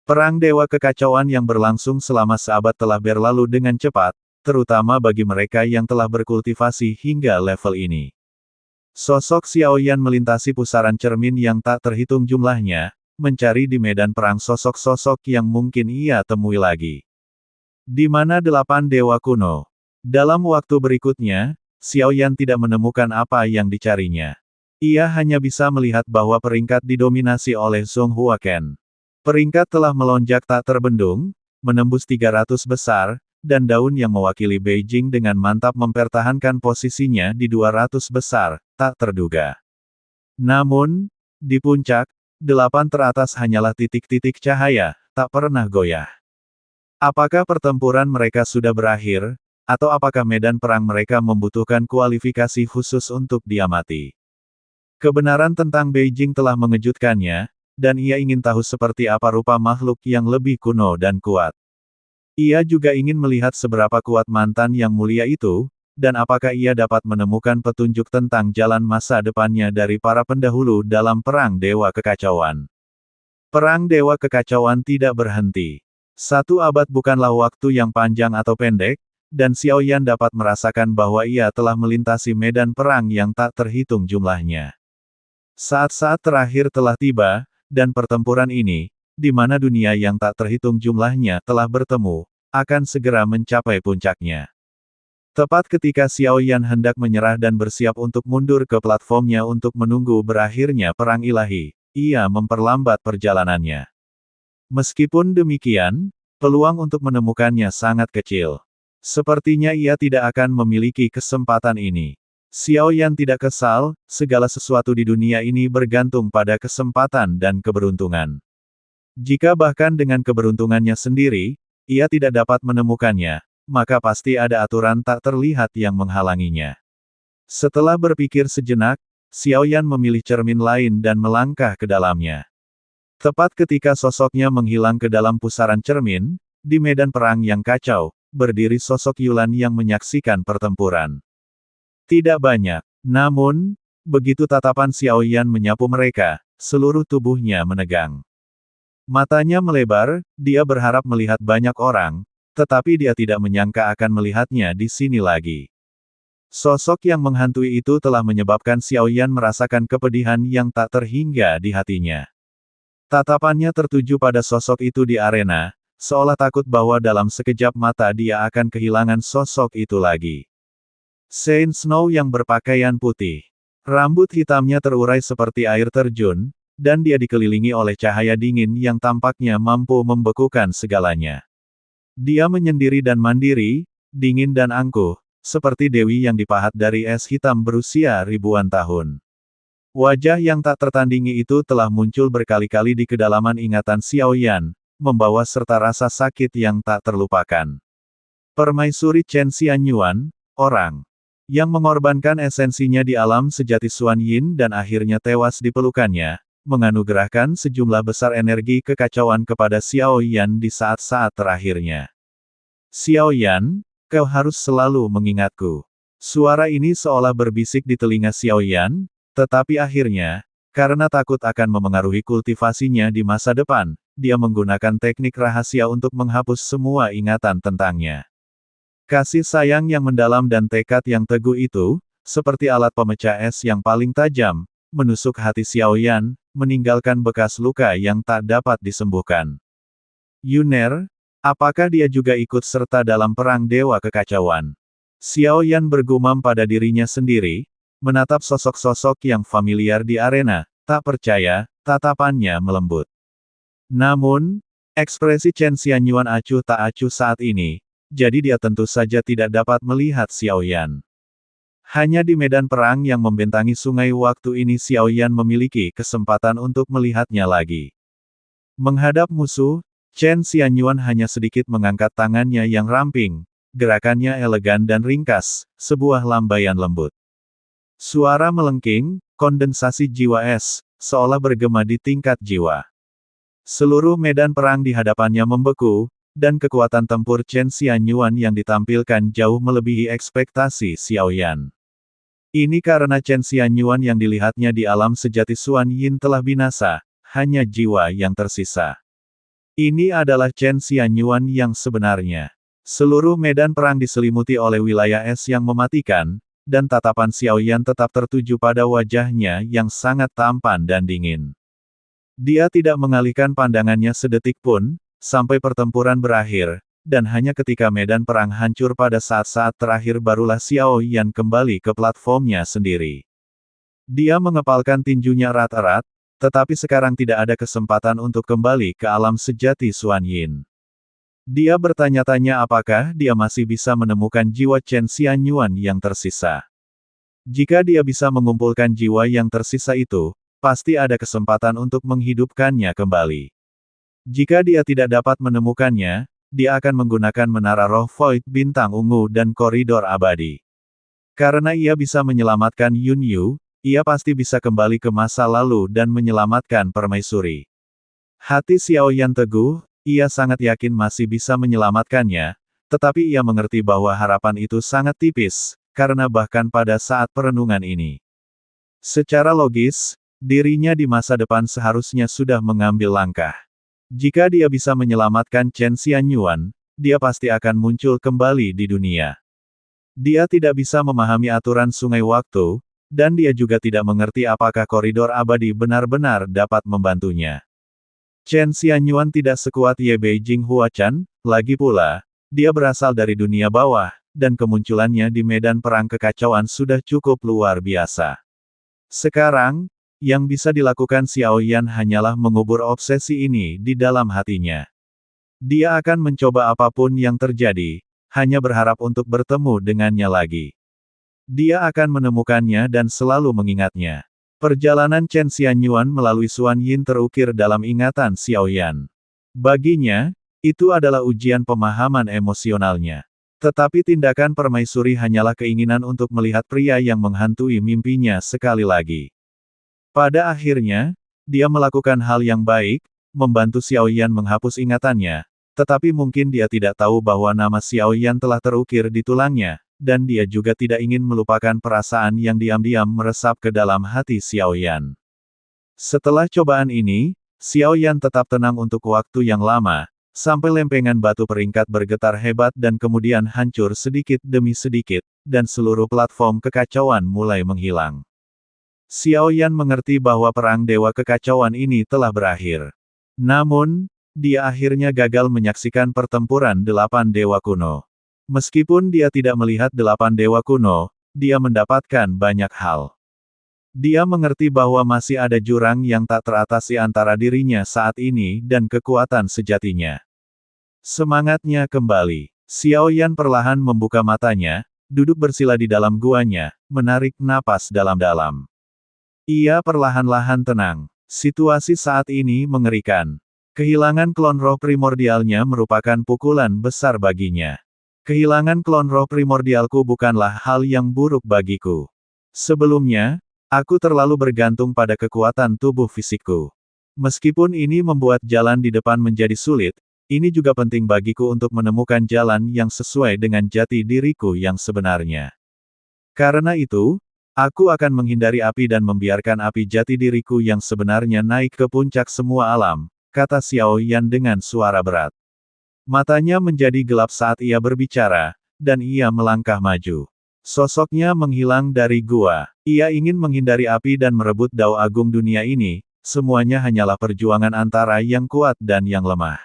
Perang Dewa Kekacauan yang berlangsung selama seabad telah berlalu dengan cepat, terutama bagi mereka yang telah berkultivasi hingga level ini. Sosok Xiaoyan melintasi pusaran cermin yang tak terhitung jumlahnya, mencari di medan perang sosok-sosok yang mungkin ia temui lagi. Di mana 8 dewa kuno? Dalam waktu berikutnya, Xiaoyan tidak menemukan apa yang dicarinya. Ia hanya bisa melihat bahwa peringkat didominasi oleh Zhong Huaken. Peringkat telah melonjak tak terbendung, menembus 300 besar, dan daun yang mewakili Beijing dengan mantap mempertahankan posisinya di 200 besar, tak terduga. Namun, di puncak, 8 teratas hanyalah titik-titik cahaya, tak pernah goyah. Apakah pertempuran mereka sudah berakhir, atau apakah medan perang mereka membutuhkan kualifikasi khusus untuk diamati? Kebenaran tentang Beijing telah mengejutkannya, dan ia ingin tahu seperti apa rupa makhluk yang lebih kuno dan kuat. Ia juga ingin melihat seberapa kuat mantan yang mulia itu, dan apakah ia dapat menemukan petunjuk tentang jalan masa depannya dari para pendahulu dalam Perang Dewa Kekacauan. Perang Dewa Kekacauan tidak berhenti. 1 abad bukanlah waktu yang panjang atau pendek, dan Xiaoyan dapat merasakan bahwa ia telah melintasi medan perang yang tak terhitung jumlahnya. Saat-saat terakhir telah tiba, dan pertempuran ini, di mana dunia yang tak terhitung jumlahnya telah bertemu, akan segera mencapai puncaknya. Tepat ketika Xiaoyan hendak menyerah dan bersiap untuk mundur ke platformnya untuk menunggu berakhirnya perang ilahi, ia memperlambat perjalanannya. Meskipun demikian, peluang untuk menemukannya sangat kecil. Sepertinya ia tidak akan memiliki kesempatan ini. Xiaoyan tidak kesal, segala sesuatu di dunia ini bergantung pada kesempatan dan keberuntungan. Jika bahkan dengan keberuntungannya sendiri, ia tidak dapat menemukannya, maka pasti ada aturan tak terlihat yang menghalanginya. Setelah berpikir sejenak, Xiaoyan memilih cermin lain dan melangkah ke dalamnya. Tepat ketika sosoknya menghilang ke dalam pusaran cermin, di medan perang yang kacau, berdiri sosok Yulan yang menyaksikan pertempuran. Tidak banyak. Namun, begitu tatapan Xiaoyan menyapu mereka, seluruh tubuhnya menegang. Matanya melebar, dia berharap melihat banyak orang, tetapi dia tidak menyangka akan melihatnya di sini lagi. Sosok yang menghantui itu telah menyebabkan Xiaoyan merasakan kepedihan yang tak terhingga di hatinya. Tatapannya tertuju pada sosok itu di arena, seolah takut bahwa dalam sekejap mata dia akan kehilangan sosok itu lagi. Saint Snow yang berpakaian putih. Rambut hitamnya terurai seperti air terjun, dan dia dikelilingi oleh cahaya dingin yang tampaknya mampu membekukan segalanya. Dia menyendiri dan mandiri, dingin dan angkuh, seperti dewi yang dipahat dari es hitam berusia ribuan tahun. Wajah yang tak tertandingi itu telah muncul berkali-kali di kedalaman ingatan Xiaoyan, membawa serta rasa sakit yang tak terlupakan. Permaisuri Chen Xianyuan, orang yang mengorbankan esensinya di alam sejati Xuan Yin dan akhirnya tewas di pelukannya, menganugerahkan sejumlah besar energi kekacauan kepada Xiaoyan di saat-saat terakhirnya. Xiaoyan, kau harus selalu mengingatku. Suara ini seolah berbisik di telinga Xiaoyan, tetapi akhirnya, karena takut akan memengaruhi kultivasinya di masa depan, dia menggunakan teknik rahasia untuk menghapus semua ingatan tentangnya. Kasih sayang yang mendalam dan tekad yang teguh itu, seperti alat pemecah es yang paling tajam, menusuk hati Xiaoyan, meninggalkan bekas luka yang tak dapat disembuhkan. Yuner, apakah dia juga ikut serta dalam Perang Dewa Kekacauan? Xiaoyan bergumam pada dirinya sendiri, menatap sosok-sosok yang familiar di arena, tak percaya, tatapannya melembut. Namun, ekspresi Chen Xianyuan acuh tak acuh saat ini, jadi dia tentu saja tidak dapat melihat Xiaoyan. Hanya di medan perang yang membentangi sungai waktu ini Xiaoyan memiliki kesempatan untuk melihatnya lagi. Menghadap musuh, Chen Xianyuan hanya sedikit mengangkat tangannya yang ramping, gerakannya elegan dan ringkas, sebuah lambaian lembut. Suara melengking, kondensasi jiwa es, seolah bergema di tingkat jiwa. Seluruh medan perang di hadapannya membeku, dan kekuatan tempur Chen Xianyuan yang ditampilkan jauh melebihi ekspektasi Xiaoyan. Ini karena Chen Xianyuan yang dilihatnya di alam sejati Xuan Yin telah binasa, hanya jiwa yang tersisa. Ini adalah Chen Xianyuan yang sebenarnya. Seluruh medan perang diselimuti oleh wilayah es yang mematikan, dan tatapan Xiaoyan tetap tertuju pada wajahnya yang sangat tampan dan dingin. Dia tidak mengalihkan pandangannya sedetik pun, sampai pertempuran berakhir, dan hanya ketika medan perang hancur pada saat-saat terakhir barulah Xiaoyan kembali ke platformnya sendiri. Dia mengepalkan tinjunya erat-erat, tetapi sekarang tidak ada kesempatan untuk kembali ke alam sejati Xuan Yin. Dia bertanya-tanya apakah dia masih bisa menemukan jiwa Chen Xianyuan yang tersisa. Jika dia bisa mengumpulkan jiwa yang tersisa itu, pasti ada kesempatan untuk menghidupkannya kembali. Jika dia tidak dapat menemukannya, dia akan menggunakan menara roh Void bintang ungu dan koridor abadi. Karena ia bisa menyelamatkan Yun Yu, ia pasti bisa kembali ke masa lalu dan menyelamatkan Permaisuri. Hati Xiaoyan teguh, ia sangat yakin masih bisa menyelamatkannya, tetapi ia mengerti bahwa harapan itu sangat tipis, karena bahkan pada saat perenungan ini. Secara logis, dirinya di masa depan seharusnya sudah mengambil langkah. Jika dia bisa menyelamatkan Chen Xianyuan, dia pasti akan muncul kembali di dunia. Dia tidak bisa memahami aturan sungai waktu, dan dia juga tidak mengerti apakah koridor abadi benar-benar dapat membantunya. Chen Xianyuan tidak sekuat Ye Beijing Huachan, lagi pula, dia berasal dari dunia bawah, dan kemunculannya di medan perang kekacauan sudah cukup luar biasa. Sekarang, yang bisa dilakukan Xiaoyan hanyalah mengubur obsesi ini di dalam hatinya. Dia akan mencoba apapun yang terjadi, hanya berharap untuk bertemu dengannya lagi. Dia akan menemukannya dan selalu mengingatnya. Perjalanan Chen Xianyuan melalui Xuan Yin terukir dalam ingatan Xiaoyan. Baginya, itu adalah ujian pemahaman emosionalnya. Tetapi tindakan Permaisuri hanyalah keinginan untuk melihat pria yang menghantui mimpinya sekali lagi. Pada akhirnya, dia melakukan hal yang baik, membantu Xiaoyan menghapus ingatannya, tetapi mungkin dia tidak tahu bahwa nama Xiaoyan telah terukir di tulangnya, dan dia juga tidak ingin melupakan perasaan yang diam-diam meresap ke dalam hati Xiaoyan. Setelah cobaan ini, Xiaoyan tetap tenang untuk waktu yang lama, sampai lempengan batu peringkat bergetar hebat dan kemudian hancur sedikit demi sedikit, dan seluruh platform kekacauan mulai menghilang. Xiaoyan mengerti bahwa perang dewa kekacauan ini telah berakhir. Namun, dia akhirnya gagal menyaksikan pertempuran 8 dewa kuno. Meskipun dia tidak melihat 8 dewa kuno, dia mendapatkan banyak hal. Dia mengerti bahwa masih ada jurang yang tak teratasi antara dirinya saat ini dan kekuatan sejatinya. Semangatnya kembali. Xiaoyan perlahan membuka matanya, duduk bersila di dalam guanya, menarik napas dalam-dalam. Ia perlahan-lahan tenang. Situasi saat ini mengerikan. Kehilangan klon roh primordialnya merupakan pukulan besar baginya. Kehilangan klon roh primordialku bukanlah hal yang buruk bagiku. Sebelumnya, aku terlalu bergantung pada kekuatan tubuh fisikku. Meskipun ini membuat jalan di depan menjadi sulit, ini juga penting bagiku untuk menemukan jalan yang sesuai dengan jati diriku yang sebenarnya. Karena itu, aku akan menghindari api dan membiarkan api jati diriku yang sebenarnya naik ke puncak semua alam, kata Xiaoyan dengan suara berat. Matanya menjadi gelap saat ia berbicara, dan ia melangkah maju. Sosoknya menghilang dari gua. Ia ingin menghindari api dan merebut dao agung dunia ini, semuanya hanyalah perjuangan antara yang kuat dan yang lemah.